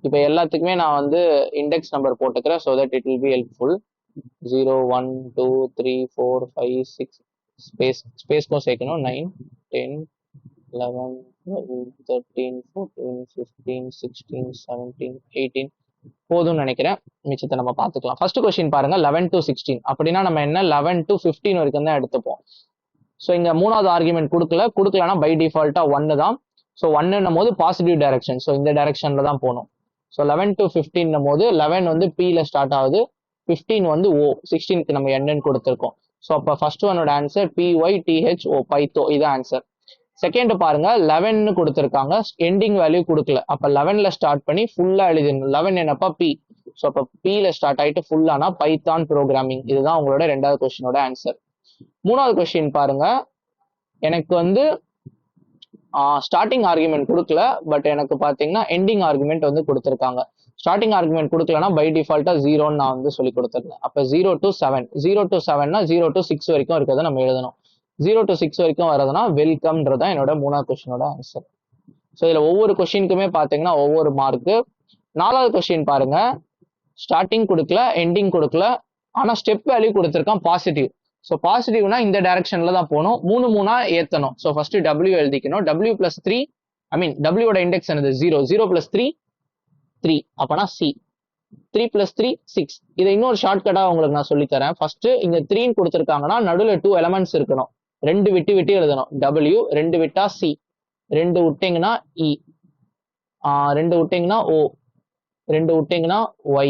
இப்போ எல்லாத்துக்குமே நான் வந்து இண்டெக்ஸ் நம்பர் போட்டுக்கிறேன். So that it will be helpful. 0 1 2 3 4 5 6 ஸ்பேஸ்க்கும் சேர்க்கணும். 9 10 11 12 13 14 15 16 17 18 போதும்னு நினைக்கிறேன். மிச்சத்தை நம்ம பார்த்துக்கலாம். ஃபர்ஸ்ட் கொஸ்டின் பாருங்க 11 to 16. அப்படின்னா நம்ம என்ன 11 to 15 வரைக்கும் தான் எடுத்துப்போம். ஸோ இங்க 3வது ஆர்குமெண்ட் கொடுக்கலன்னா பை டிஃபால்ட்டா 1 தான். ஸோ 1 போது பாசிட்டிவ் டைரக்ஷன். ஸோ இந்த டைரக்ஷன்ல தான் போகணும். ஸோ 11 to 15 போது 11 வந்து P-ல ஸ்டார்ட் ஆகுது, 15 வந்து O, 16க்கு நம்ம என்னன்னு கொடுத்துருக்கோம். ஸோ அப்போ ஃபர்ஸ்ட் ஒன்னோட ஆன்சர் PYTHO, பைத்தோ. இது ஆன்சர். செகண்ட் பாருங்க 11 கொடுத்துருக்காங்க, எண்டிங் வேல்யூ கொடுக்கல. அப்ப 11ல ஸ்டார்ட் பண்ணி ஃபுல்லா எழுதிடணும். 11 என்னப்பா P. ஸோ அப்ப P-ல ஸ்டார்ட் ஆயிட்டு ஃபுல்லானா பைத்தான் ப்ரோக்ராமிங். இதுதான் உங்களோட 2வது கொஸ்டினோட ஆன்சர். 3வது கொஸ்டின் பாருங்க. எனக்கு வந்து ஸ்டார்டிங் ஆர்குமெண்ட் கொடுக்கல, பட் எனக்கு பாத்தீங்கன்னா எண்டிங் ஆர்குமெண்ட் வந்து கொடுத்துருக்காங்க. ஸ்டார்டிங் ஆர்குமெண்ட் கொடுக்கலன்னா பை டிஃபால்ட்டா 0ன்னு நான் வந்து சொல்லி கொடுத்துருந்தேன். அப்ப 0 to 7, 0 to 7னா 0 to 6 வரைக்கும் இருக்கிறத நம்ம எழுதணும். 0 to 6 வரைக்கும் வரதுன்னா வெல்கம்ன்றதான் என்னோட 3வது கொஸ்டினோட ஆன்சர். ஸோ இதுல ஒவ்வொரு கொஸ்டினுக்குமே பாத்தீங்கன்னா ஒவ்வொரு மார்க்கு. 4வது கொஸ்டின் பாருங்க. ஸ்டார்டிங் கொடுக்கல, எண்டிங் கொடுக்கல, ஆனா ஸ்டெப் வேல்யூ கொடுத்துருக்கான் பாசிட்டிவ். ஸோ பாசிட்டிவ்னா இந்த டைரக்ஷன்ல தான் போகணும். 3 3 ஏத்தணும். ஸோ ஃபர்ஸ்ட் W எழுதிக்கணும். W plus 3, ஐ மீன் Wயோட இண்டெக்ஸ் என்னது 0, 0 plus 3 3, அப்பனா C. 3 plus 3 6. இதை இன்னொரு ஷார்ட்கட்டா உங்களுக்கு நான் சொல்லித்தரேன். ஃபர்ஸ்ட் இங்க 3 கொடுத்துருக்காங்கன்னா நடுவில் 2 எலமெண்ட்ஸ் இருக்கணும். 2 விட்டு விட்டு எழுதணும். W, 2 விட்டா C, 2 விட்டீங்கன்னா E, 2 விட்டீங்கன்னா O, 2 விட்டீங்கன்னா Y.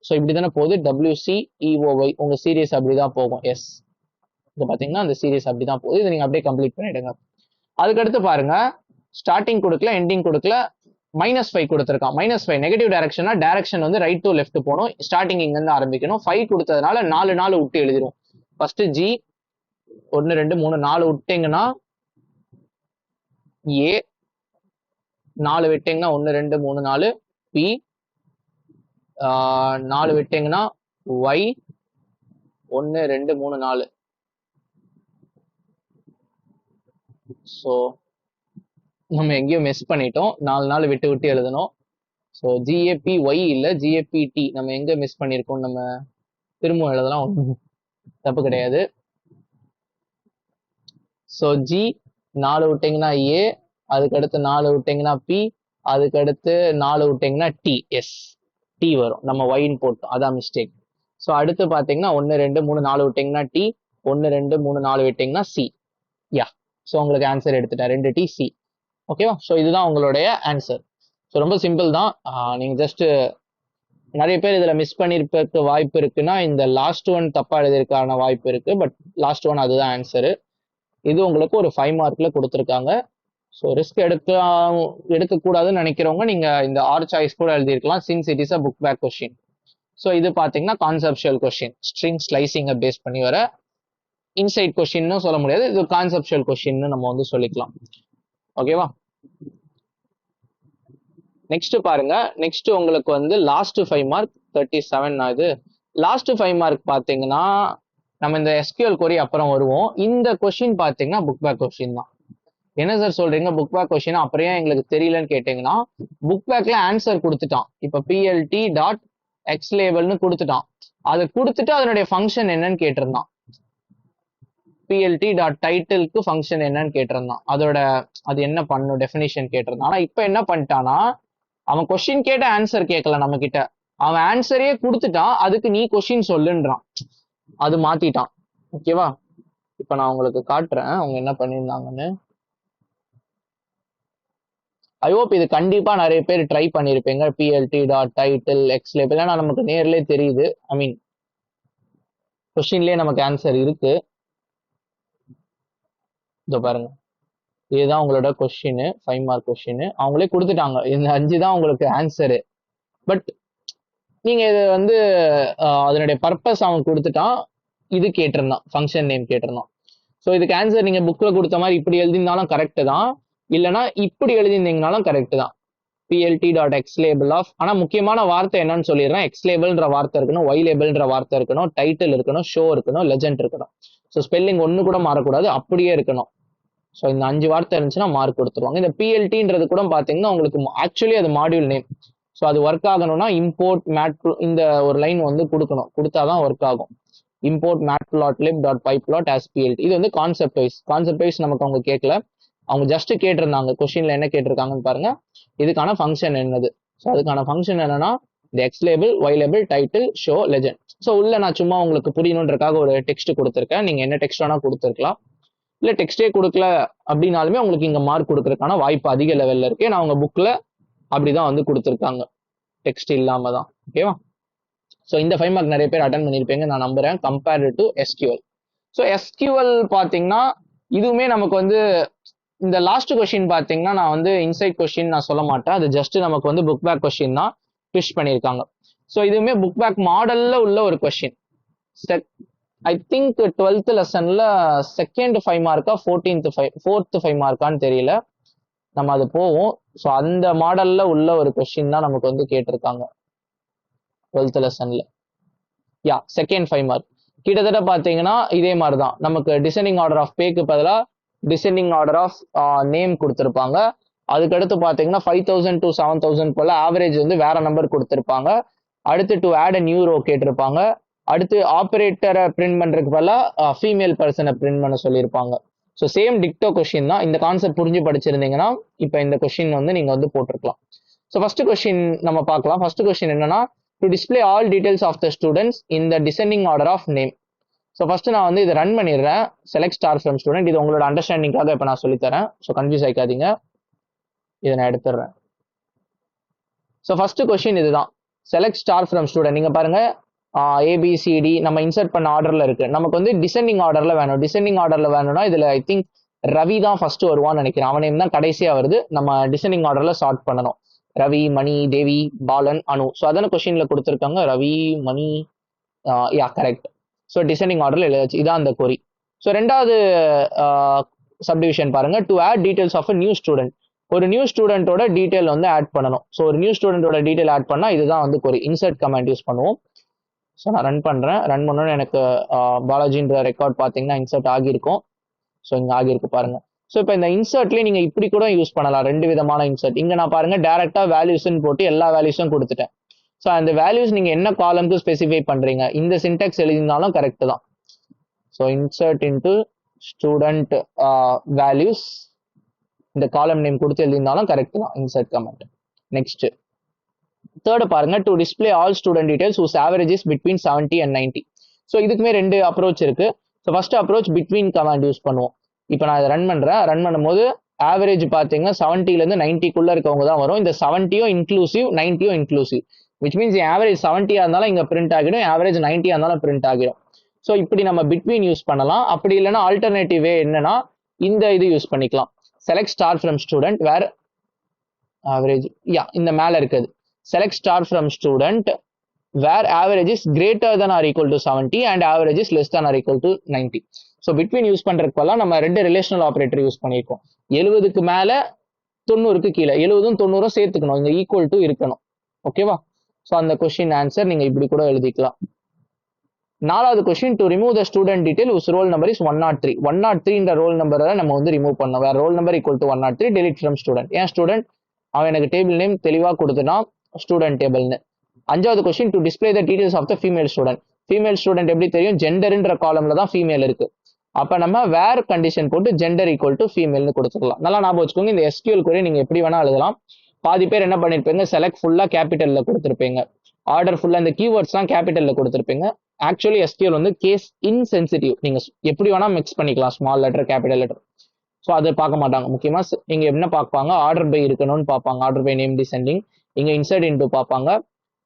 ஸோ இப்படி தானே போகுது WCEOY. உங்க சீரியஸ் அப்படிதான் போகும். எஸ். இது பாத்தீங்கன்னா அந்த சீரிஸ் அப்படிதான் போகுது. இதை நீங்க அப்படியே கம்ப்ளீட் பண்ணிடுங்க. அதுக்கடுத்து பாருங்க, ஸ்டார்டிங் கொடுக்கல, எண்டிங் கொடுக்கல, -5 கொடுத்துருக்கான். -5 நெகட்டிவ் டைரக்ஷனா, டைரக்ஷன் வந்து ரைட் டு லெஃப்ட் போகணும், ஸ்டார்டிங் இங்க இருந்து ஆரம்பிக்கணும். 5 கொடுத்ததுனால 4 விட்டு எழுதிரும். ஃபர்ஸ்ட் ஜி 1 2 3 4 விட்டீங்கன்னா ஏ, 4 விட்டீங்கன்னா 1 2 3 4 பி, 4 விட்டீங்கன்னா ஒய் 1 2 3 4. ஸோ நம்ம எங்கேயோ மிஸ் பண்ணிட்டோம், 4 விட்டு விட்டு எழுதணும். ஸோ ஜிஏபி ஒய் இல்லை, ஜிஏபி டி நம்ம எங்க மிஸ் பண்ணியிருக்கோம், நம்ம திரும்ப எழுதலாம், ஒன்றும் தப்பு கிடையாது. ஸோ ஜி 4 விட்டீங்கன்னா ஏ, அதுக்கடுத்து 4 விட்டீங்கன்னா பி, அதுக்கடுத்து 4 விட்டீங்கன்னா டி. எஸ், டி வரும், நம்ம ஒயின்னு போட்டோம், அதான் மிஸ்டேக். ஸோ அடுத்து பார்த்தீங்கன்னா 1 2 3 4 விட்டீங்கன்னா டி, 1 2 3 4 விட்டீங்கன்னா சி. யா, ஸோ உங்களுக்கு ஆன்சர் எடுத்துட்டேன், 2 டி சி. ஓகேவா? ஸோ இதுதான் உங்களுடைய ஆன்சர். ஸோ ரொம்ப சிம்பிள் தான். நீங்கள் ஜஸ்ட் நிறைய பேர் இதில் மிஸ் பண்ணியிருப்பதுக்கு வாய்ப்பு இருக்குன்னா, இந்த லாஸ்ட் ஒன் தப்பாக எழுதியிருக்கான வாய்ப்பு இருக்கு. பட் லாஸ்ட் ஒன் அதுதான் ஆன்சரு. இது உங்களுக்கு ஒரு 5 மார்க்ல கொடுத்துருக்காங்க. ஸோ ரிஸ்க் எடுக்கக்கூடாதுன்னு நினைக்கிறவங்க நீங்க இந்த ஆர் சாய்ஸ் கூட எழுதியிருக்கலாம், since it is a book back question. So இது பார்த்தீங்கன்னா கான்செப்சுவல் கொஸ்டின், ஸ்ட்ரிங் ஸ்லைசிங்கை பேஸ் பண்ணி வர இன்சைட் கொஸ்டின்னு சொல்ல முடியாது, இது கான்செப்சுவல் கொஸ்டின் நம்ம வந்து சொல்லிக்கலாம். ஓகேவா? நெக்ஸ்ட் பாருங்க, நெக்ஸ்ட் உங்களுக்கு வந்து லாஸ்ட் 5 மார்க் 37 ஆகுது. லாஸ்ட் 5 மார்க் பார்த்தீங்கன்னா நம்ம இந்த எஸ்கியூஎல் கொரி அப்புறம் வருவோம். இந்த கொஸ்டின் பார்த்தீங்கன்னா புக் பேக் கொஸ்டின் தான். என்ன சார் சொல்றீங்க, புக் பேக் கொஸ்டின் அப்புறம் ஏன் எங்களுக்கு தெரியலன்னு கேட்டீங்கன்னா, புக் பேக்ல ஆன்சர் கொடுத்துட்டான். இப்போ பிஎல்டி டாட் எக்ஸ் லேபிள்னு கொடுத்துட்டான். அதை கொடுத்துட்டு அதனுடைய ஃபங்க்ஷன் என்னன்னு கேட்டிருந்தான். பிஎல்டி டாட் டைட்டிலுக்கு ஃபங்க்ஷன் என்னன்னு கேட்டிருந்தான், அதோட அது என்ன பண்ணும் டெஃபினிஷன் கேட்டிருந்தான். ஆனா இப்போ என்ன பண்ணிட்டானா, அவன் கொஸ்டின் கேட்ட ஆன்சர் கேட்கல நம்ம கிட்ட, அவன் ஆன்சரே கொடுத்துட்டான், அதுக்கு நீ கொஸ்டின் சொல்லுன்றான், அது மாத்திட்டான். ஓகேவா? இப்ப நான் உங்களுக்கு காட்டுறேன் அவங்க என்ன பண்ணியிருந்தாங்கன்னு. ஐ ஹோப் இது கண்டிப்பா நிறைய பேர் ட்ரை பண்ணிருப்பீங்க, PLT dot title x label. ஏன்னா நமக்கு நேர்லயே தெரியுது, ஐ மீன் கொஸ்டின்லயே நமக்கு ஆன்சர் இருக்கு. இதோ பாருங்க, இதுதான் உங்களோட கொஸ்டின், 5 மார்க் கொஸ்டின். அவங்களே கொடுத்துட்டாங்க, இந்த 5 தான் உங்களுக்கு ஆன்சரு. பட் நீங்க இது வந்து அதனுடைய பர்பஸ் அவன் கொடுத்துட்டான், இது கேட்டிருந்தான், ஃபங்க்ஷன் நேம் கேட்டிருந்தான். ஸோ இதுக்கு ஆன்சர் நீங்க புக்ல கொடுத்த மாதிரி இப்படி எழுதியிருந்தாலும் கரெக்ட் தான், இல்லைன்னா இப்படி எழுதியிருந்தீங்கனாலும் கரெக்ட் தான். PLT dot x label of, ஆனால் முக்கியமான வார்த்தை என்னன்னு சொல்லிடுறேன், எக்ஸ் லேபிள்ன்ற வார்த்தை இருக்கணும், ஒய் லேபிள்ன்ற வார்த்தை இருக்கணும், டைட்டில் இருக்கணும், ஷோ இருக்கணும், லெஜெண்ட் இருக்கணும். ஸோ ஸ்பெல்லிங் ஒன்று கூட மாறக்கூடாது, அப்படியே இருக்கணும். ஸோ இந்த 5 வார்த்தை இருந்துச்சுன்னா மார்க் கொடுத்துருவாங்க. இந்த பிஎல்டின்றது கூட பார்த்தீங்கன்னா உங்களுக்கு ஆக்சுவலி அது மாடியூல் நேம். ஸோ அது ஒர்க் ஆகணும்னா இம்போர்ட் மேட் இந்த ஒரு லைன் வந்து கொடுக்கணும், கொடுத்தாதான் ஒர்க் ஆகும். Import matplotlib dot pyplot as PLT. இது வந்து கான்செப்ட் வைஸ் நமக்கு அவங்க கேட்கல, அவங்க ஜஸ்ட் கேட்டிருந்தாங்க கொஸ்டின்ல என்ன கேட்டிருக்காங்கன்னு பாருங்க, இதுக்கான ஃபங்க்ஷன் என்னது. ஸோ அதுக்கான ஃபங்க்ஷன் என்னன்னா இந்த x label, y label, title, show, legend. So உள்ள நான் சும்மா உங்களுக்கு புரியணுன்றக்காக ஒரு டெக்ஸ்ட் கொடுத்துருக்கேன், நீங்க என்ன டெக்ஸ்ட் வேணா கொடுத்துருக்கலாம், இல்ல டெக்ஸ்டே கொடுக்கல அப்படின்னாலுமே உங்களுக்கு இங்க மார்க் கொடுக்கறதுக்கான வாய்ப்பு அதிக லெவல்ல இருக்கு. ஏன்னா அவங்க புக்ல அப்படிதான் வந்து கொடுத்துருக்காங்க, டெக்ஸ்ட் இல்லாம தான். ஓகேவா? ஸோ இந்த 5 மார்க் நிறைய பேர் அட்டன் பண்ணியிருப்பீங்க நான் நம்புறேன், compared to SQL. So SQL பார்த்தீங்கன்னா இதுவுமே நமக்கு வந்து இந்த லாஸ்ட் கொஸ்டின் பார்த்தீங்கன்னா நான் வந்து இன்சைட் கொஸ்டின் நான் சொல்ல மாட்டேன், அது ஜஸ்ட் நமக்கு வந்து புக் பேக் கொஸ்டின் தான் ட்விஸ்ட் பண்ணியிருக்காங்க. ஸோ இதுவுமே புக் பேக் மாடல்ல உள்ள ஒரு கொஸ்டின். ஐ திங்க் 12th லெசன்ல செகண்ட் 5 மார்க்கா 4th 5 மார்க்கான்னு தெரியல, நம்ம அது போவோம். ஸோ அந்த மாடல்ல உள்ள ஒரு கொஸ்டின் தான் நமக்கு வந்து கேட்டிருக்காங்க 12th லெசன்ல. யா, செகண்ட் 5 மார்க் கிட்டத்தட்ட பார்த்தீங்கன்னா இதே மாதிரி தான். நமக்கு டிசெண்டிங் ஆர்டர் ஆஃப் பேக்கு பதிலாக டிசெண்டிங் ஆர்டர் ஆஃப் நேம் கொடுத்துருப்பாங்க. அதுக்கடுத்து பார்த்தீங்கன்னா 5000 to 7000 போல ஆவரேஜ் வந்து வேற நம்பர் கொடுத்துருப்பாங்க. அடுத்து to add a new row கேட்டிருப்பாங்க. அடுத்து ஆப்ரேட்டரை பிரிண்ட் பண்றதுக்கு பதிலாக ஃபீமேல் பர்சனை பிரிண்ட் பண்ண சொல்லியிருப்பாங்க. ஸோ சேம் டிக்டோ கொஸ்டின் தான். இந்த கான்செப்ட் புரிஞ்சு படிச்சிருந்தீங்கன்னா இப்போ இந்த கொஸ்டின் வந்து நீங்க வந்து போட்டிருக்கலாம். ஸோ ஃபர்ஸ்ட் கொஸ்டின் நம்ம பார்க்கலாம். ஃபர்ஸ்ட் கொஸ்டின் என்னன்னா, to display all details of the students in the descending order of name. So first நான் வந்து இதை ரன் பண்ணிடுறேன், செலக்ட் ஸ்டார் ஃப்ரம் ஸ்டூடெண்ட். இது உங்களோட அண்டர்ஸ்டாண்டிங்காக இப்போ நான் சொல்லித்தரேன், ஸோ கன்ஃபியூஸ் ஆயிக்காதீங்க. இதை நான் எடுத்துடுறேன். ஸோ ஃபர்ஸ்ட் கொஸ்டின் இதுதான், செலக்ட் ஸ்டார் ஃப்ரம் ஸ்டூடெண்ட். நீங்க பாருங்க, ஏபிசிடி நம்ம இன்சர்ட் பண்ண ஆர்டர்ல இருக்கு. நமக்கு வந்து டிசெண்டிங் ஆர்டர்ல வேணும். டிசெண்டிங் ஆர்டர்ல வேணும்னா இதுல ஐ திங்க் ரவி தான் ஃபர்ஸ்ட் வருவான்னு நினைக்கிறேன். அவன் நேம் தான் கடைசியா வருது. நம்ம டிசெண்டிங் ஆர்டர்ல சார்ட் பண்ணணும். ரவி, மணி, தேவி, பாலன், அனு. ஸோ அதான கொஸ்டின்ல கொடுத்துருக்காங்க. Ravi, Mani, yeah correct. So descending ஆர்டர்ல எழுதாச்சு. இதான் அந்த கொரி. ஸோ ரெண்டாவது சப்டிவிஷன் பாருங்க. To add details of a new student. ஒரு நியூ ஸ்டூடெண்டோட டீடைல் வந்து ஆட் பண்ணணும். ஸோ ஒரு நியூ ஸ்டூடெண்டோட டீடைல் ஆட் பண்ணா இதுதான் வந்து கொரி. இன்சர்ட் கமாண்ட் யூஸ் பண்ணுவோம். ஸோ நான் ரன் பண்றேன். ரன் பண்ணோன்னு எனக்கு பாலாஜின்ற ரெக்கார்ட் பார்த்தீங்கன்னா இன்சர்ட் ஆகியிருக்கும். ஸோ இங்க ஆகியிருக்கு பாருங்க. ஸோ இப்போ இந்த இன்சர்ட்லேயே நீங்க இப்படி கூட யூஸ் பண்ணலாம். ரெண்டு விதமான இன்சர்ட். இங்க நான் பாருங்க டைரக்டா வேல்யூஸ்ன்னு போட்டு எல்லா வேல்யூஸும் கொடுத்துட்டேன். ஸோ அந்த வேல்யூஸ் நீங்க என்ன காலம்க்கு ஸ்பெசிஃபை பண்றீங்க, இந்த சின்டாக்ஸ் எழுதினாலும் கரெக்ட் தான். So insert into student values, இந்த காலம் நேம் கொடுத்து எழுதினாலும் கரெக்ட் தான் இன்சர்ட் கமெண்ட். நெக்ஸ்ட் தேர்ட் பாருங்க. To display all student details whose averages between 70 and 90. So இதுக்குமே ரெண்டு அப்ரோச் இருக்கு. So first approach between command use பண்ணுவோம். இப்போ நான் இதை ரன் பண்றேன். ரன் பண்ணும்போது ஆவரேஜ் பார்த்தீங்கன்னா 70லேருந்து 90க்குள்ள இருக்கவங்க தான் வரும். இந்த 70யும் இன்க்ளூசிவ், 90யும் இன்க்ளூசிவ். விச் மீன்ஸ் ஆவரேஜ் 70 இருந்தாலும் இங்க பிரிண்ட் ஆகிடும், ஆவரேஜ் 90 இருந்தாலும் பிரிண்ட் ஆகிடும். ஸோ இப்படி நம்ம பிட்வீன் யூஸ் பண்ணலாம். அப்படி இல்லைன்னா ஆல்டர்னேட்டிவ் வே என்னன்னா இந்த இது யூஸ் பண்ணிக்கலாம். Select star from student where average, இந்த மேல இருக்குது. Select star from student where average is greater than or equal to 70 and average is less than or equal to 90. So between use பண்றதுக்கெல்லாம் நம்ம ரெண்டு ரிலேஷனல் ஆபரேட்டர் யூஸ் பண்ணியிருக்கோம். 70க்கு மேல 90க்கு கீழே, 70ம் 90ம் சேர்த்துக்கணும், இங்க ஈக்குவல் டு இருக்கணும். ஓகேவா? ஸோ அந்த கொஸ்டின் ஆன்சர் நீங்க இப்படி கூட எழுதிக்கலாம். நாலாவது question. To remove the student detail whose roll number is 103. 103 roll நம்பரை நம்ம வந்து ரிமூவ் பண்ணோம். வேற roll number equal to 103 delete from student. ஏன் ஸ்டூடெண்ட் அவன் எனக்கு டேபிள் நேம் தெளிவா கொடுத்துனா ஸ்டூடெண்ட் டேபிள்னு. அஞ்சாவது question. To display the details of the female student. Female student எப்படி தெரியும்? ஜெண்டர்ன்ற காலம்ல தான் ஃபீமேல் இருக்கு. அப்ப நம்ம வேர் கண்டிஷன் போட்டு ஜெண்டர் ஈக்குவல் டு ஃபீமேல்னு கொடுத்துக்கலாம். நல்லா ஞாபகம் வச்சுக்கோங்க. இந்த SQL query நீங்க எப்படி வேணா எழுதலாம். பாதி பேர் என்ன பண்ணிருப்பீங்க, செலக்ட் ஃபுல்லா கேபிட்டல்ல கொடுத்துருப்பீங்க, ஆர்டர் ஃபுல்லா இந்த கீவேர்ட்ஸ்லாம் கேபிட்டல்ல கொடுத்துருப்பீங்க. ஆக்சுவலி SQL வந்து கேஸ் இன்சென்சிட்டிவ். நீங்க எப்படி வேணா மிக்ஸ் பண்ணிக்கலாம், small letter capital letter. So அதை பார்க்க மாட்டாங்க. முக்கியமா இங்க என்ன பார்ப்பாங்க, ஆர்டர் பை இருக்கணும்னு பார்ப்பாங்க, ஆர்டர் பை நேம் டிசெண்டிங். இங்க இன்சர்ட் இன்டு பார்ப்பாங்க,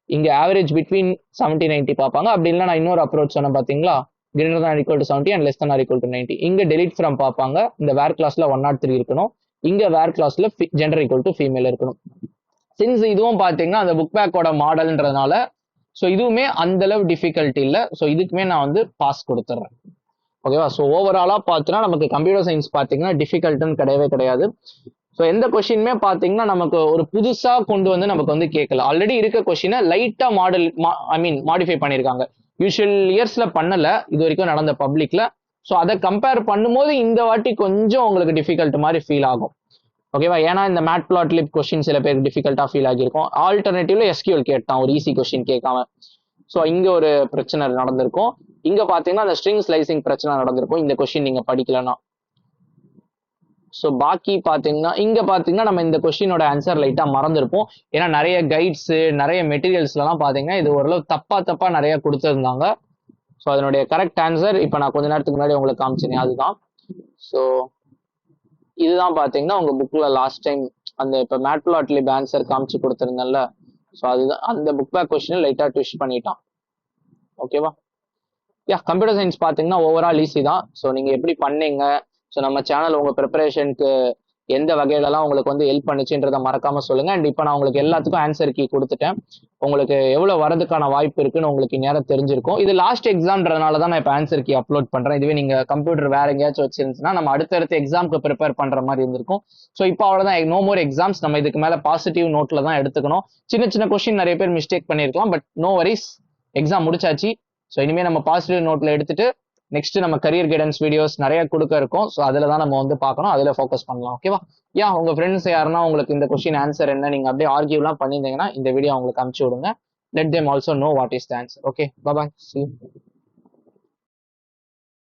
இங்க ஆவரேஜ் பிட்வீன் 70 90 பார்ப்பாங்க. அப்படி இல்லை நான் இன்னொரு அப்ரோச் சொன்னேன் பாத்தீங்களா, greater than or equal to 70 and less than or equal to 90. இங்க delete from பார்ப்பாங்க. இந்த வேர் கிளாஸ்ல 103 இருக்கணும். இங்க வேர் கிளாஸ்ல ஜெண்டர் ஈக்குவல் டு ஃபீமேல் இருக்கணும். சின்ஸ் இதுவும் பாத்தீங்கன்னா அந்த புக் பேக்கோட மாடல்ன்றதுனால ஸோ இதுவுமே அந்த அளவு டிஃபிகல்ட்டி இல்லை. ஸோ இதுக்குமே நான் வந்து பாஸ் கொடுத்துட்றேன். ஓகேவா? ஸோ ஓவராலா பார்த்தோன்னா நமக்கு கம்ப்யூட்டர் சயின்ஸ் பார்த்தீங்கன்னா டிஃபிகல்ட்டுன்னு கிடையவே கிடையாது. ஸோ எந்த கொஸ்டினுமே பார்த்தீங்கன்னா நமக்கு ஒரு புதுசா கொண்டு வந்து நமக்கு வந்து கேட்கல. ஆல்ரெடி இருக்க கொஸ்டினை லைட்டா மாடிஃபை பண்ணியிருக்காங்க. யூஷுவல் இயர்ஸ்ல பண்ணல இது வரைக்கும் நடந்த பப்ளிக்ல. ஸோ அதை கம்பேர் பண்ணும்போது இந்த வாட்டி கொஞ்சம் உங்களுக்கு டிஃபிகல்ட் மாதிரி ஃபீல் ஆகும். ஓகேவா? ஏன்னா இந்த மேட்பிளாட்லிப் கொஸ்டின் சில பேருக்கு டிஃபிகல்ட்டா ஃபீல் ஆகியிருக்கும். ஆல்டர்னேட்டிவ்ல SQL கேட்டான், ஒரு ஈஸி கொஸ்டின் கேட்காம. ஸோ இங்க ஒரு பிரச்சனை நடந்திருக்கும். இங்க பாத்தீங்கன்னா அந்த ஸ்ட்ரிங் ஸ்லைசிங் பிரச்சனை நடந்திருக்கும் இந்த கொஸ்டின் நீங்க படிக்கலன்னா. ஸோ பாக்கி பாத்தீங்கன்னா இங்க பாத்தீங்கன்னா நம்ம இந்த கொஸ்டினோட ஆன்சர் லைட்டா மறந்துருப்போம். ஏன்னா நிறைய கைட்ஸ் நிறைய மெட்டீரியல்ஸ்ல எல்லாம் பாத்தீங்கன்னா இது ஓரளவு தப்பா நிறைய கொடுத்துருந்தாங்க. ஸோ அதனுடைய கரெக்ட் ஆன்சர் இப்ப நான் கொஞ்ச நேரத்துக்கு முன்னாடி உங்களுக்கு காமிச்சேன், அதுதான். ஸோ இதுதான் பாத்தீங்கன்னா உங்க புக்ல லாஸ்ட் டைம் அந்த இப்ப மேட்பிளாட்லிப் ஆன்சர் காமிச்சு கொடுத்துருந்தேன்ல. ஸோ அதுதான் அந்த புக் பேக் கொஸ்டின் லைட்டா ட்விஸ்ட் பண்ணிட்டான். ஓகேவா? கம்ப்யூட்டர் சயின்ஸ் பாத்தீங்கன்னா ஓவரால் ஈஸி தான். ஸோ நீங்க எப்படி பண்ணீங்க, ஸோ நம்ம சேனல் உங்க ப்ரிப்பரேஷனுக்கு எந்த வகையிலலாம் உங்களுக்கு வந்து ஹெல்ப் பண்ணுச்சுன்றதை மறக்காம சொல்லுங்க. அண்ட் இப்போ நான் உங்களுக்கு எல்லாத்துக்கும் ஆன்சர் கீ கொடுத்துட்டேன். உங்களுக்கு எவ்வளவு வரதுக்கான வாய்ப்பு இருக்குன்னு உங்களுக்கு நேரம் தெரிஞ்சிருக்கும். இது லாஸ்ட் எக்ஸாம்ன்றதுனால தான் நான் இப்போ ஆன்சர் கீ அப்லோட் பண்றேன். இதுவே நீங்க கம்ப்யூட்டர் வேற எங்கேயாச்சும் வச்சிருந்துச்சுன்னா நம்ம அடுத்தடுத்த எக்ஸாமுக்கு ப்ரிப்பேர் பண்ற மாதிரி இருந்திருக்கும். ஸோ இப்போ அவ்வளவுதான், நோ மோர் எக்ஸாம்ஸ். நம்ம இதுக்கு மேல பாசிட்டிவ் நோட்ல தான் எடுத்துக்கணும். சின்ன கொஸ்டின் நிறைய பேர் மிஸ்டேக் பண்ணிருக்கலாம், பட் நோ வரிஸ், எக்ஸாம் முடிச்சாச்சு. ஸோ இனிமே நம்ம பாசிட்டிவ் நோட்ல எடுத்துட்டு நெக்ஸ்ட் நம்ம கரியர் கைடன்ஸ் வீடியோஸ் நிறைய கொடுக்க இருக்கோம். ஸோ அதுல தான் நம்ம வந்து பார்க்கணும், அதுல ஃபோக்கஸ் பண்ணலாம். ஓகேவா? உங்க ஃப்ரெண்ட்ஸ் யாருன்னா உங்களுக்கு இந்த கொஸ்டின் ஆன்சர் என்ன நீங்க அப்படியே ஆர்கியூலாம் பண்ணியிருந்தீங்கன்னா இந்த வீடியோ உங்களுக்கு அனுப்பிச்சு விடுங்க. Let them also know what is the answer. Okay, bye, see you.